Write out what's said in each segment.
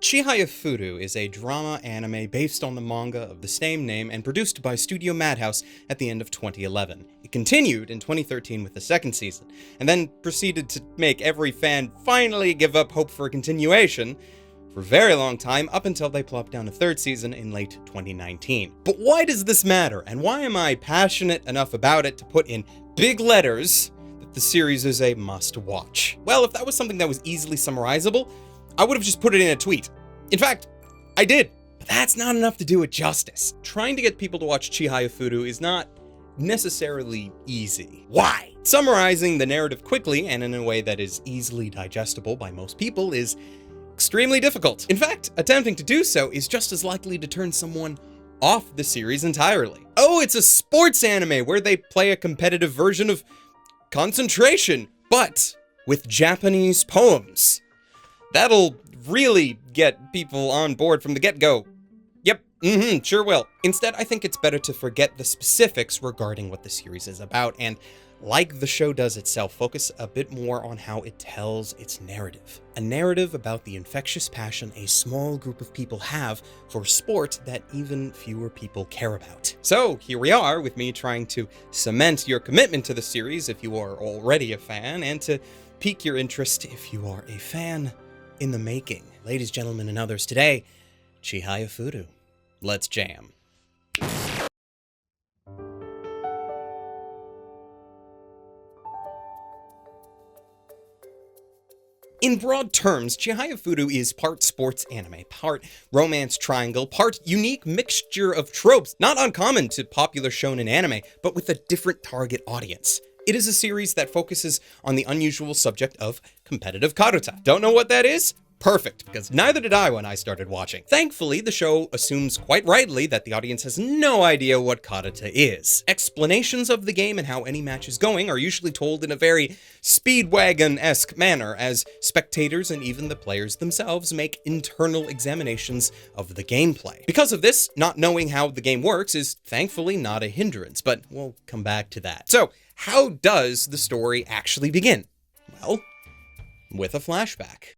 Chihayafuru is a drama anime based on the manga of the same name and produced by Studio Madhouse at the end of 2011. It continued in 2013 with the second season, and then proceeded to make every fan finally give up hope for a continuation for a very long time, up until they plopped down a third season in late 2019. But why does this matter, and why am I passionate enough about it to put in big letters that the series is a must-watch? Well, if that was something that was easily summarizable, I would have just put it in a tweet. In fact, I did. But that's not enough to do it justice. Trying to get people to watch Chihayafuru is not necessarily easy. Why? Summarizing the narrative quickly and in a way that is easily digestible by most people is extremely difficult. In fact, attempting to do so is just as likely to turn someone off the series entirely. Oh, it's a sports anime where they play a competitive version of concentration, but with Japanese poems. That'll really get people on board from the get-go. Yep, sure will. Instead, I think it's better to forget the specifics regarding what the series is about and, like the show does itself, focus a bit more on how it tells its narrative. A narrative about the infectious passion a small group of people have for sport that even fewer people care about. So here we are with me trying to cement your commitment to the series if you are already a fan, and to pique your interest if you are a fan in the making. Ladies, gentlemen, and others, today, Chihayafuru. Let's jam. In broad terms, Chihayafuru is part sports anime, part romance triangle, part unique mixture of tropes, not uncommon to popular shonen anime, but with a different target audience. It is a series that focuses on the unusual subject of competitive karuta. Don't know what that is? Perfect, because neither did I when I started watching. Thankfully, the show assumes quite rightly that the audience has no idea what karuta is. Explanations of the game and how any match is going are usually told in a very Speedwagon-esque manner, as spectators and even the players themselves make internal examinations of the gameplay. Because of this, not knowing how the game works is thankfully not a hindrance, but we'll come back to that. So, how does the story actually begin? Well, with a flashback.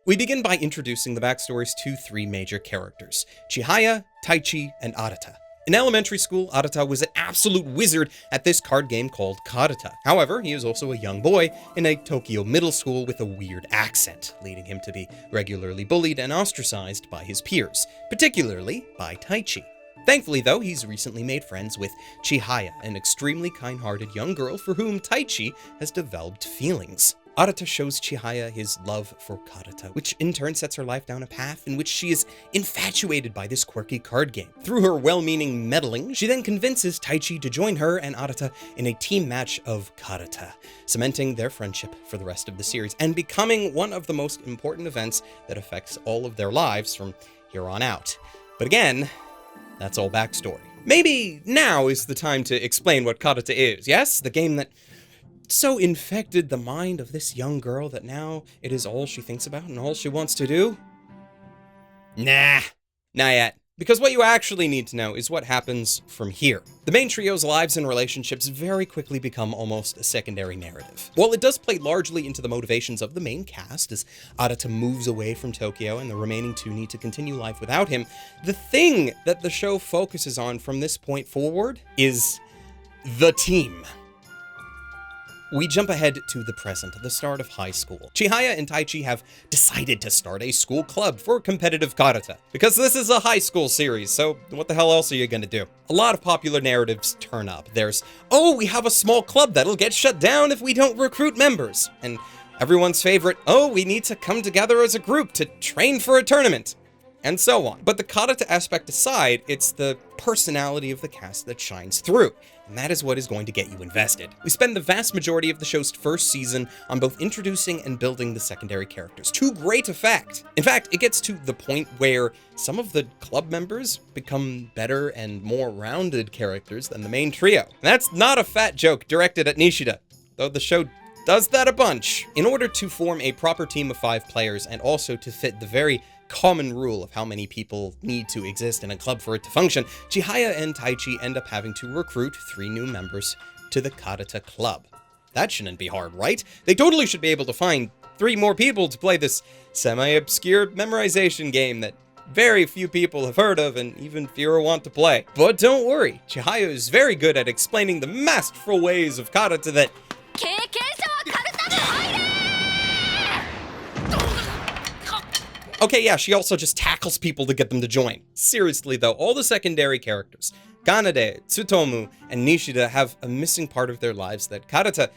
We begin by introducing the backstories to three major characters: Chihaya, Taichi, and Arata. In elementary school, Arata was an absolute wizard at this card game called karuta. However, he is also a young boy in a Tokyo middle school with a weird accent, leading him to be regularly bullied and ostracized by his peers, particularly by Taichi. Thankfully, though, he's recently made friends with Chihaya, an extremely kind-hearted young girl for whom Taichi has developed feelings. Arata shows Chihaya his love for karuta, which in turn sets her life down a path in which she is infatuated by this quirky card game. Through her well-meaning meddling, she then convinces Taichi to join her and Arata in a team match of karuta, cementing their friendship for the rest of the series and becoming one of the most important events that affects all of their lives from here on out. But again, that's all backstory. Maybe now is the time to explain what karuta is, yes? The game that so infected the mind of this young girl that now it is all she thinks about and all she wants to do? Nah, not yet. Because what you actually need to know is what happens from here. The main trio's lives and relationships very quickly become almost a secondary narrative. While it does play largely into the motivations of the main cast, as Arata moves away from Tokyo and the remaining two need to continue life without him, the thing that the show focuses on from this point forward is the team. We jump ahead to the present, the start of high school. Chihaya and Taichi have decided to start a school club for competitive karuta, because this is a high school series, so what the hell else are you gonna do? A lot of popular narratives turn up. There's, oh, we have a small club that'll get shut down if we don't recruit members. And everyone's favorite, oh, we need to come together as a group to train for a tournament. And so on. But the karuta aspect aside, it's the personality of the cast that shines through, and that is what is going to get you invested. We spend the vast majority of the show's first season on both introducing and building the secondary characters, to great effect. In fact, it gets to the point where some of the club members become better and more rounded characters than the main trio. And that's not a fat joke directed at Nishida, though the show does that a bunch. In order to form a proper team of 5 players, and also to fit the very common rule of how many people need to exist in a club for it to function, Chihaya and Taichi end up having to recruit 3 new members to the karuta club. That shouldn't be hard, right? They totally should be able to find 3 more people to play this semi-obscure memorization game that very few people have heard of and even fewer want to play. But don't worry, Chihaya is very good at explaining the masterful ways of karate that... Okay, yeah, she also just tackles people to get them to join. Seriously though, all the secondary characters, Kanade, Tsutomu, and Nishida have a missing part of their lives that Karata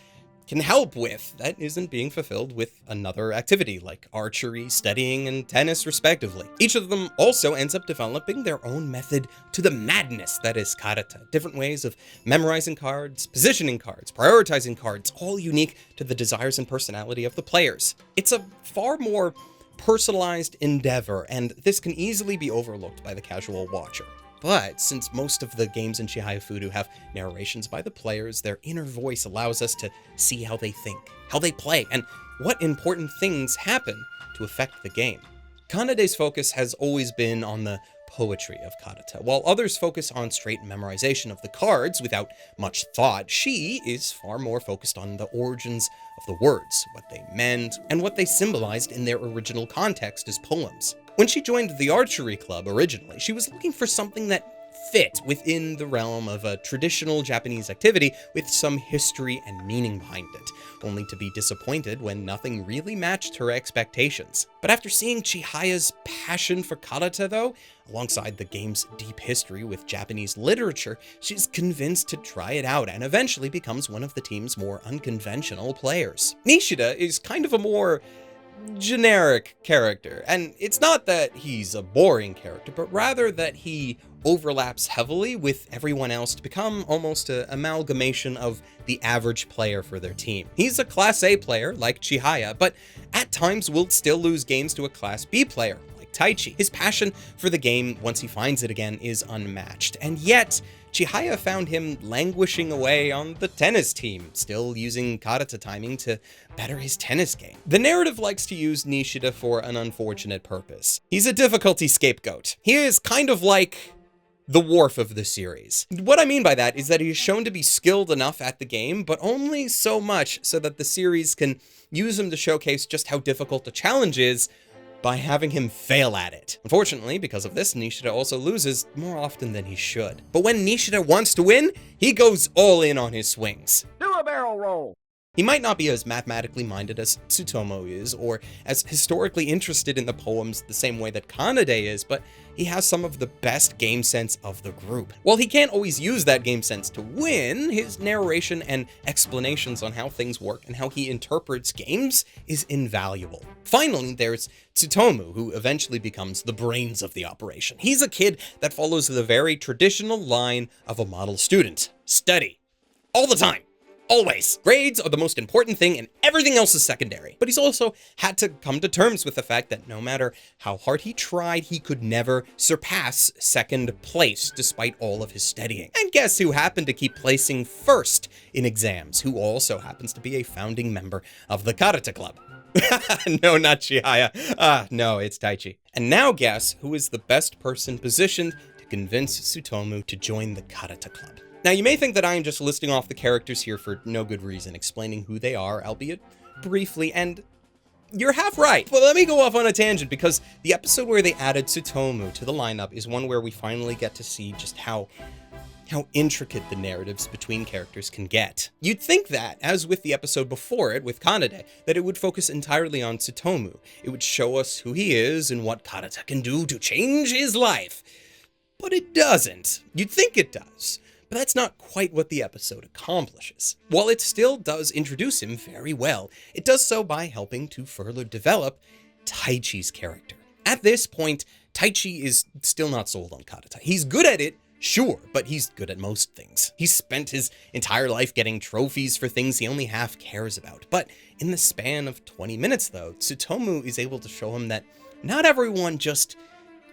can help with that isn't being fulfilled with another activity like archery, studying, and tennis respectively. Each of them also ends up developing their own method to the madness that is karate. Different ways of memorizing cards, positioning cards, prioritizing cards, all unique to the desires and personality of the players. It's a far more personalized endeavor, and this can easily be overlooked by the casual watcher. But since most of the games in Chihayafuru have narrations by the players, their inner voice allows us to see how they think, how they play, and what important things happen to affect the game. Kanade's focus has always been on the poetry of karate, while others focus on straight memorization of the cards without much thought. She is far more focused on the origins of the words, what they meant, and what they symbolized in their original context as poems. When she joined the archery club originally, she was looking for something that fit within the realm of a traditional Japanese activity with some history and meaning behind it, only to be disappointed when nothing really matched her expectations. But after seeing Chihaya's passion for karate though, alongside the game's deep history with Japanese literature, she's convinced to try it out and eventually becomes one of the team's more unconventional players. Nishida is kind of a more generic character, and it's not that he's a boring character, but rather that he overlaps heavily with everyone else to become almost an amalgamation of the average player for their team. He's a Class A player like Chihaya, but at times will still lose games to a Class B player like Taichi. His passion for the game, once he finds it again, is unmatched, and yet Chihaya found him languishing away on the tennis team, still using karate timing to better his tennis game. The narrative likes to use Nishida for an unfortunate purpose. He's a difficulty scapegoat. He is kind of like the Worf of the series. What I mean by that is that he is shown to be skilled enough at the game, but only so much so that the series can use him to showcase just how difficult the challenge is by having him fail at it. Unfortunately, because of this, Nishida also loses more often than he should. But when Nishida wants to win, he goes all in on his swings. Do a barrel roll! He might not be as mathematically minded as Tsutomu is, or as historically interested in the poems the same way that Kanade is, but he has some of the best game sense of the group. While he can't always use that game sense to win, his narration and explanations on how things work and how he interprets games is invaluable. Finally, there's Tsutomu, who eventually becomes the brains of the operation. He's a kid that follows the very traditional line of a model student. Study. All the time. Always. Grades are the most important thing and everything else is secondary. But he's also had to come to terms with the fact that no matter how hard he tried, he could never surpass second place despite all of his studying. And guess who happened to keep placing first in exams, who also happens to be a founding member of the karate club. No, not Chihaya. No, it's Taichi. And now guess who is the best person positioned to convince Tsutomu to join the karate club. Now, you may think that I am just listing off the characters here for no good reason, explaining who they are, albeit briefly, and you're half right. But let me go off on a tangent, because the episode where they added Tsutomu to the lineup is one where we finally get to see just how intricate the narratives between characters can get. You'd think that, as with the episode before it with Kanade, that it would focus entirely on Tsutomu. It would show us who he is and what karate can do to change his life. But it doesn't. You'd think it does. But that's not quite what the episode accomplishes. While it still does introduce him very well, it does so by helping to further develop Taichi's character. At this point, Taichi is still not sold on karate. He's good at it, sure, but he's good at most things. He's spent his entire life getting trophies for things he only half cares about. But in the span of 20 minutes though, Tsutomu is able to show him that not everyone just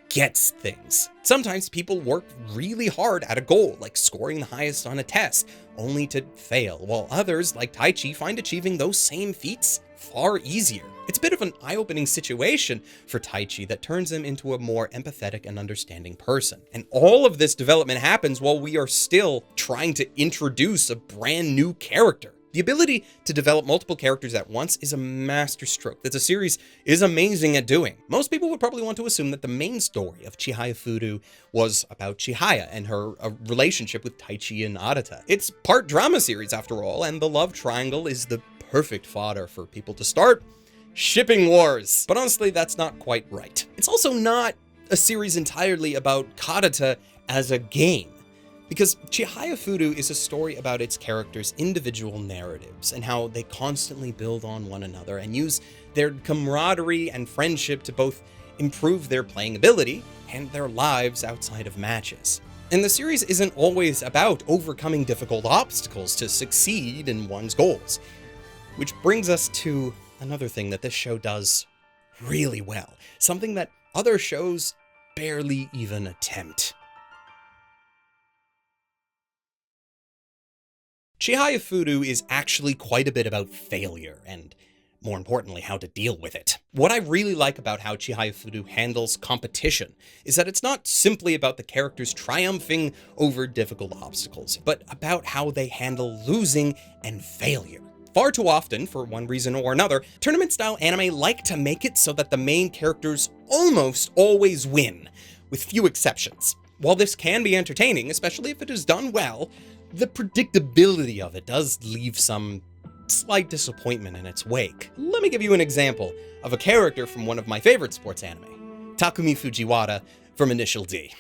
gets things. Sometimes people work really hard at a goal, like scoring the highest on a test, only to fail, while others, like Taichi, find achieving those same feats far easier. It's a bit of an eye-opening situation for Taichi that turns him into a more empathetic and understanding person. And all of this development happens while we are still trying to introduce a brand new character. The ability to develop multiple characters at once is a masterstroke that the series is amazing at doing. Most people would probably want to assume that the main story of Chihayafuru was about Chihaya and her relationship with Taichi and Arata. It's part drama series after all, and the love triangle is the perfect fodder for people to start shipping wars. But honestly, that's not quite right. It's also not a series entirely about Karata as a game, because Chihayafuru is a story about its characters' individual narratives and how they constantly build on one another and use their camaraderie and friendship to both improve their playing ability and their lives outside of matches. And the series isn't always about overcoming difficult obstacles to succeed in one's goals. Which brings us to another thing that this show does really well, something that other shows barely even attempt. Chihayafuru is actually quite a bit about failure, and more importantly, how to deal with it. What I really like about how Chihayafuru handles competition is that it's not simply about the characters triumphing over difficult obstacles, but about how they handle losing and failure. Far too often, for one reason or another, tournament-style anime like to make it so that the main characters almost always win, with few exceptions. While this can be entertaining, especially if it is done well, the predictability of it does leave some slight disappointment in its wake. Let me give you an example of a character from one of my favorite sports anime, Takumi Fujiwara from Initial D.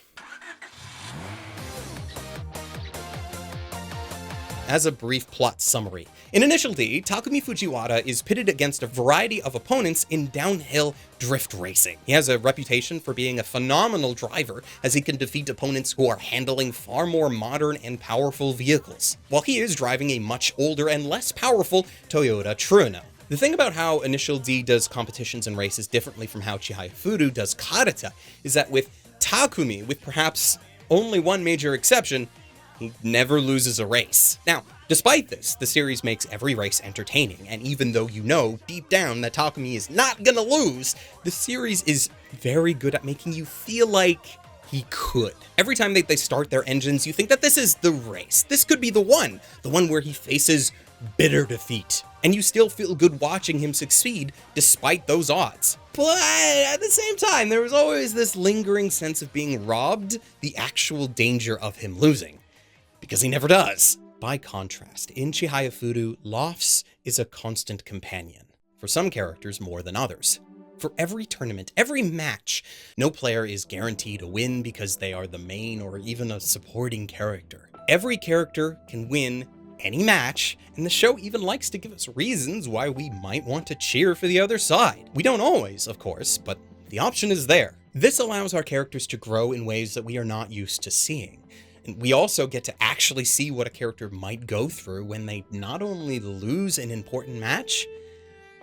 As a brief plot summary, in Initial D, Takumi Fujiwara is pitted against a variety of opponents in downhill drift racing. He has a reputation for being a phenomenal driver, as he can defeat opponents who are handling far more modern and powerful vehicles, while he is driving a much older and less powerful Toyota Trueno. The thing about how Initial D does competitions and races differently from how Chihayafuru does Karata is that with Takumi, with perhaps only one major exception, he never loses a race. Now, despite this, the series makes every race entertaining, and even though you know deep down that Takumi is not gonna lose, the series is very good at making you feel like he could. Every time they start their engines, you think that this is the race. This could be the one where he faces bitter defeat. And you still feel good watching him succeed despite those odds. But at the same time, there was always this lingering sense of being robbed the actual danger of him losing. Because he never does. By contrast, in Chihayafuru, loss is a constant companion, for some characters more than others. For every tournament, every match, no player is guaranteed a win because they are the main or even a supporting character. Every character can win any match, and the show even likes to give us reasons why we might want to cheer for the other side. We don't always, of course, but the option is there. This allows our characters to grow in ways that we are not used to seeing. And we also get to actually see what a character might go through when they not only lose an important match,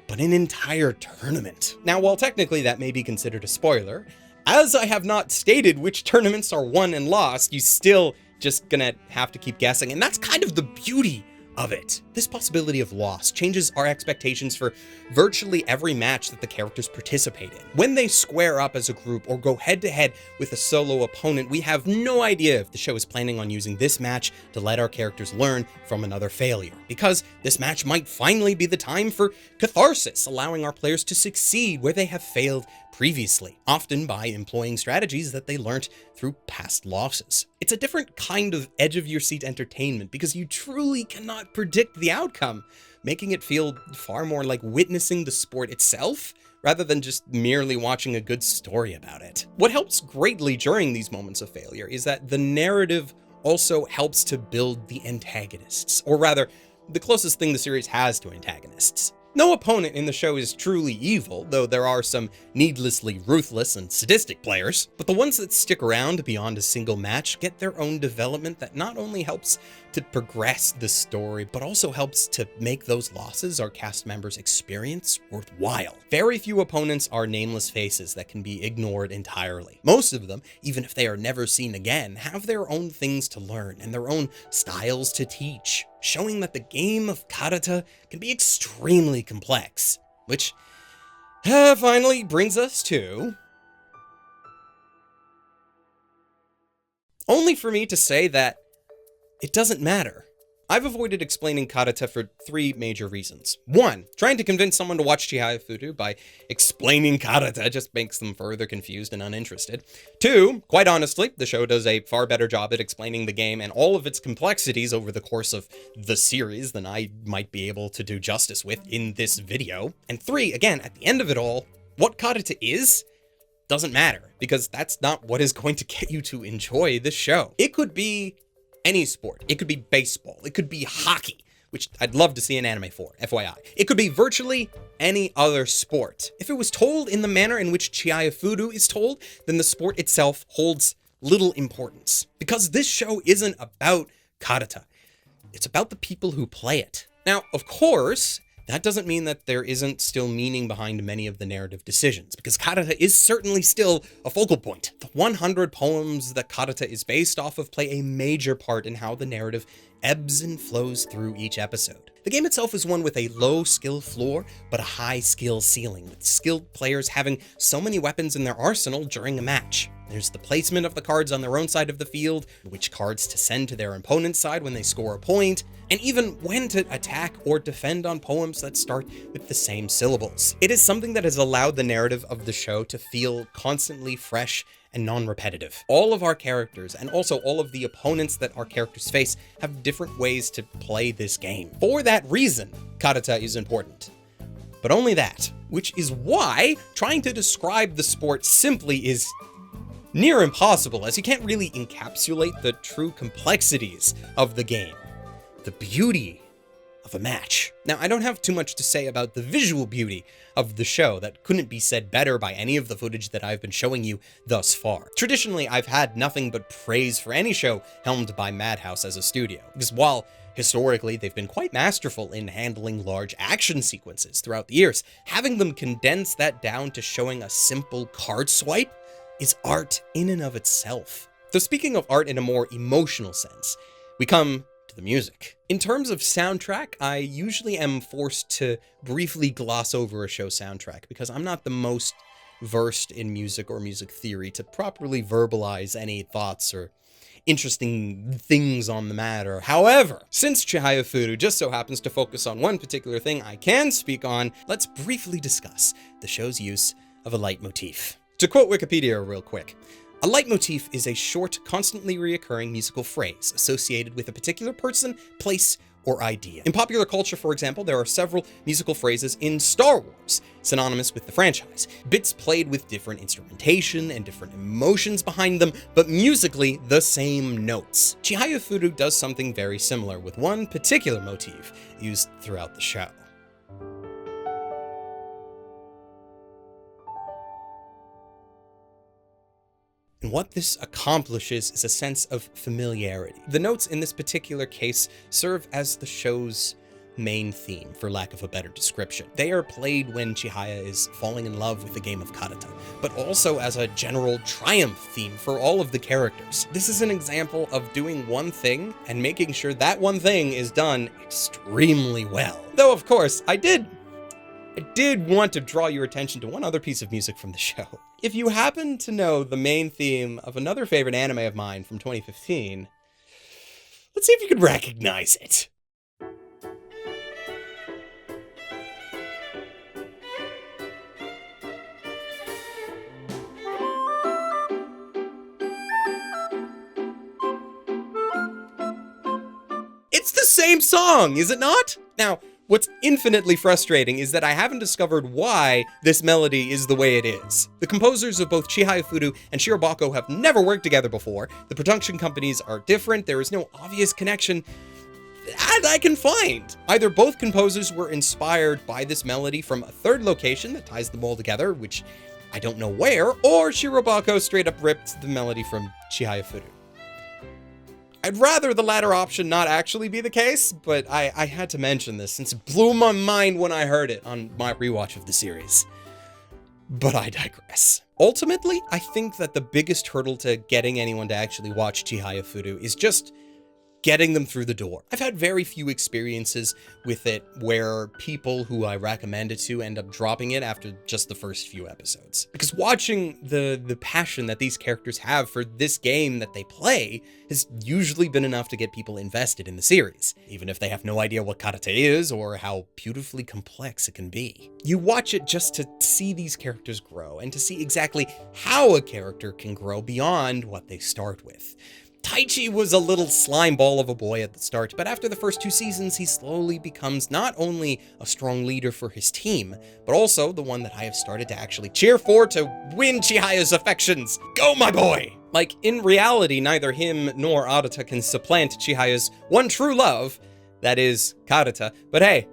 but an entire tournament. Now, while technically that may be considered a spoiler, as I have not stated which tournaments are won and lost, you still just gonna have to keep guessing, and that's kind of the beauty of it. This possibility of loss changes our expectations for virtually every match that the characters participate in. When they square up as a group or go head-to-head with a solo opponent, we have no idea if the show is planning on using this match to let our characters learn from another failure, because this match might finally be the time for catharsis, allowing our players to succeed where they have failed previously, often by employing strategies that they learnt through past losses. It's a different kind of edge-of-your-seat entertainment because you truly cannot predict the outcome, making it feel far more like witnessing the sport itself rather than just merely watching a good story about it. What helps greatly during these moments of failure is that the narrative also helps to build the antagonists, or rather, the closest thing the series has to antagonists. No opponent in the show is truly evil, though there are some needlessly ruthless and sadistic players, but the ones that stick around beyond a single match get their own development that not only helps to progress the story, but also helps to make those losses our cast members experience worthwhile. Very few opponents are nameless faces that can be ignored entirely. Most of them, even if they are never seen again, have their own things to learn and their own styles to teach, showing that the game of karata can be extremely complex, which finally brings us to... only for me to say that it doesn't matter. I've avoided explaining karate for 3 major reasons. 1, trying to convince someone to watch Chihayafuru by explaining karate just makes them further confused and uninterested. 2, quite honestly, the show does a far better job at explaining the game and all of its complexities over the course of the series than I might be able to do justice with in this video. And 3, again, at the end of it all, what karate is doesn't matter, because that's not what is going to get you to enjoy the show. It could be any sport. It could be baseball. It could be hockey, which I'd love to see an anime for, FYI. It could be virtually any other sport. If it was told in the manner in which Chihayafuru is told, then the sport itself holds little importance. Because this show isn't about karate. It's about the people who play it. Now, of course, that doesn't mean that there isn't still meaning behind many of the narrative decisions, because karate is certainly still a focal point. The 100 poems that karate is based off of play a major part in how the narrative ebbs and flows through each episode. The game itself is one with a low skill floor, but a high skill ceiling, with skilled players having so many weapons in their arsenal during a match. There's the placement of the cards on their own side of the field, which cards to send to their opponent's side when they score a point, and even when to attack or defend on poems that start with the same syllables. It is something that has allowed the narrative of the show to feel constantly fresh and non-repetitive. All of our characters, and also all of the opponents that our characters face, have different ways to play this game. For that reason, karate is important. But only that, which is why trying to describe the sport simply is near impossible, as you can't really encapsulate the true complexities of the game, the beauty of a match. Now, I don't have too much to say about the visual beauty of the show. That couldn't be said better by any of the footage that I've been showing you thus far. Traditionally, I've had nothing but praise for any show helmed by Madhouse as a studio, because while historically they've been quite masterful in handling large action sequences throughout the years, having them condense that down to showing a simple card swipe is art in and of itself. So speaking of art in a more emotional sense, we come to the music. In terms of soundtrack, I usually am forced to briefly gloss over a show soundtrack because I'm not the most versed in music or music theory to properly verbalize any thoughts or interesting things on the matter. However, since Chihayafuru just so happens to focus on one particular thing I can speak on, let's briefly discuss the show's use of a leitmotif. To quote Wikipedia real quick, a leitmotif is a short, constantly reoccurring musical phrase associated with a particular person, place, or idea. In popular culture, for example, there are several musical phrases in Star Wars, synonymous with the franchise. Bits played with different instrumentation and different emotions behind them, but musically the same notes. Chihayafuru does something very similar with one particular motif used throughout the show. And what this accomplishes is a sense of familiarity. The notes in this particular case serve as the show's main theme, for lack of a better description. They are played when Chihaya is falling in love with the game of karate, but also as a general triumph theme for all of the characters. This is an example of doing one thing and making sure that one thing is done extremely well. Though, of course, I did want to draw your attention to one other piece of music from the show. If you happen to know the main theme of another favorite anime of mine from 2015, let's see if you could recognize it. It's the same song, is it not? Now, what's infinitely frustrating is that I haven't discovered why this melody is the way it is. The composers of both Chihayafuru and Shirobako have never worked together before. The production companies are different. There is no obvious connection that I can find. Either both composers were inspired by this melody from a third location that ties them all together, which I don't know where, or Shirobako straight up ripped the melody from Chihayafuru. I'd rather the latter option not actually be the case, but I had to mention this since it blew my mind when I heard it on my rewatch of the series. But I digress. Ultimately, I think that the biggest hurdle to getting anyone to actually watch Chihayafuru is just getting them through the door. I've had very few experiences with it where people who I recommend it to end up dropping it after just the first few episodes. Because watching the passion that these characters have for this game that they play has usually been enough to get people invested in the series, even if they have no idea what karate is or how beautifully complex it can be. You watch it just to see these characters grow and to see exactly how a character can grow beyond what they start with. Taichi was a little slime ball of a boy at the start, but after the first 2 seasons, he slowly becomes not only a strong leader for his team, but also the one that I have started to actually cheer for to win Chihaya's affections. Go, my boy! Like, in reality, neither him nor Arata can supplant Chihaya's one true love, that is, Karata, but hey,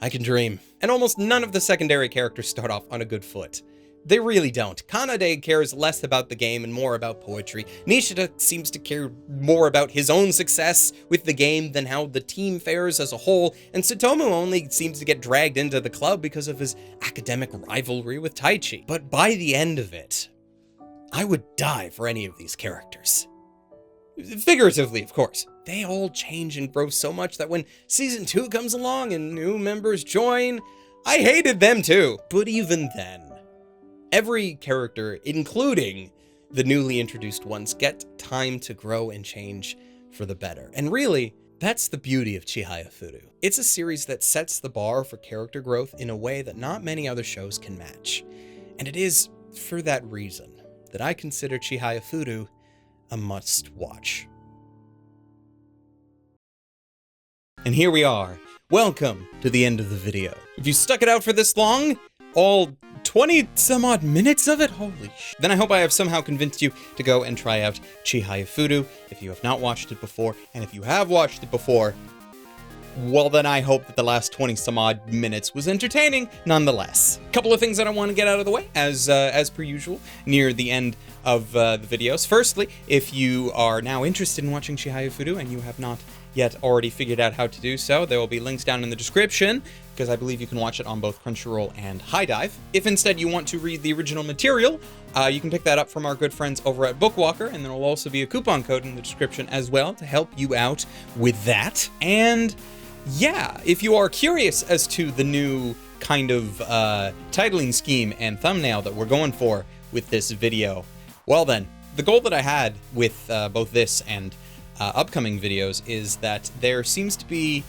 I can dream. And almost none of the secondary characters start off on a good foot. They really don't. Kanade cares less about the game and more about poetry. Nishida seems to care more about his own success with the game than how the team fares as a whole, and Tsutomu only seems to get dragged into the club because of his academic rivalry with Taichi. But by the end of it, I would die for any of these characters. Figuratively, of course. They all change and grow so much that when Season 2 comes along and new members join, I hated them too. But even then, every character, including the newly introduced ones, get time to grow and change for the better. And really, that's the beauty of Chihayafuru. It's a series that sets the bar for character growth in a way that not many other shows can match. And it is for that reason that I consider Chihayafuru a must-watch. And here we are. Welcome to the end of the video. If you stuck it out for this long, all 20 some odd minutes of it? Holy sh! Then I hope I have somehow convinced you to go and try out Chihayafuru if you have not watched it before, and if you have watched it before, well then I hope that the last 20 some odd minutes was entertaining nonetheless. A couple of things that I want to get out of the way as per usual near the end of the videos. Firstly, if you are now interested in watching Chihayafuru and you have not yet already figured out how to do so, there will be links down in the description, because I believe you can watch it on both Crunchyroll and High Dive. If instead you want to read the original material, you can pick that up from our good friends over at Bookwalker, and there will also be a coupon code in the description as well to help you out with that. And yeah, if you are curious as to the new kind of titling scheme and thumbnail that we're going for with this video, well then, the goal that I had with both this and upcoming videos is that there seems to be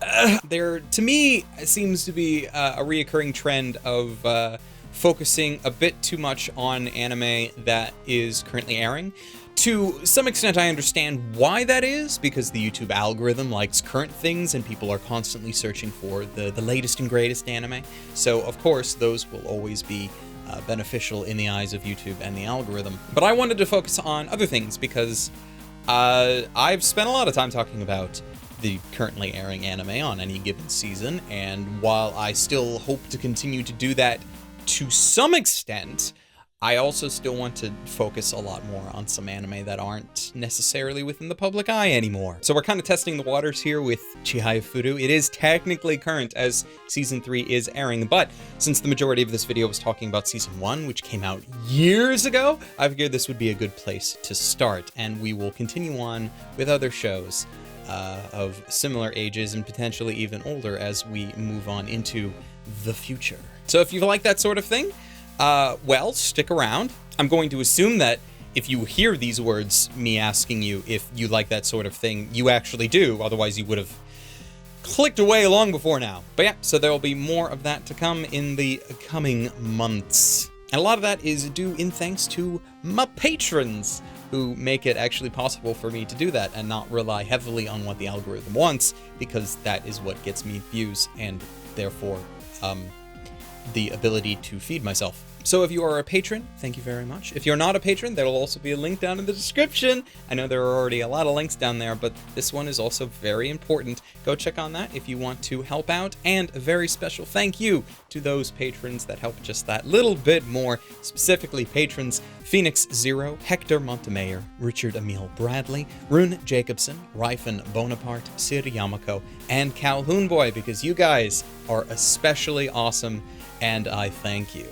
to me, it seems to be a reoccurring trend of focusing a bit too much on anime that is currently airing. To some extent, I understand why that is, because the YouTube algorithm likes current things and people are constantly searching for the latest and greatest anime. So, of course, those will always be beneficial in the eyes of YouTube and the algorithm. But I wanted to focus on other things because I've spent a lot of time talking about the currently airing anime on any given season, and while I still hope to continue to do that to some extent, I also still want to focus a lot more on some anime that aren't necessarily within the public eye anymore. So we're kind of testing the waters here with Chihayafuru. It is technically current as Season 3 is airing, but since the majority of this video was talking about Season 1, which came out years ago, I figured this would be a good place to start, and we will continue on with other shows of similar ages and potentially even older as we move on into the future. So if you like that sort of thing, well, stick around. I'm going to assume that if you hear these words, me asking you if you like that sort of thing, you actually do, otherwise you would have clicked away long before now. But yeah, so there will be more of that to come in the coming months. And a lot of that is due in thanks to my patrons, who make it actually possible for me to do that and not rely heavily on what the algorithm wants, because that is what gets me views and therefore the ability to feed myself. So if you are a patron, thank you very much. If you're not a patron, there will also be a link down in the description. I know there are already a lot of links down there, but this one is also very important. Go check on that if you want to help out. And a very special thank you to those patrons that help just that little bit more, specifically patrons Phoenix Zero, Hector Montemayor, Richard Emil Bradley, Rune Jacobson, Ryfen Bonaparte, Sir Yamako, and Calhoun Boy, because you guys are especially awesome, and I thank you.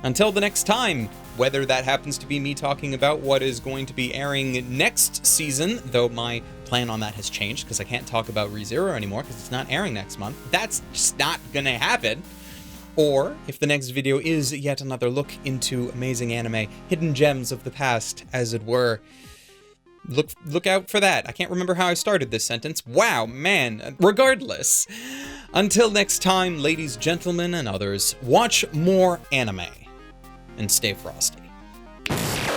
Until the next time, whether that happens to be me talking about what is going to be airing next season, though my plan on that has changed because I can't talk about ReZero anymore because it's not airing next month. That's just not gonna happen. Or if the next video is yet another look into amazing anime, hidden gems of the past, as it were, look out for that. I can't remember how I started this sentence. Wow, man. Regardless, until next time, ladies, gentlemen, and others, watch more anime and stay frosty.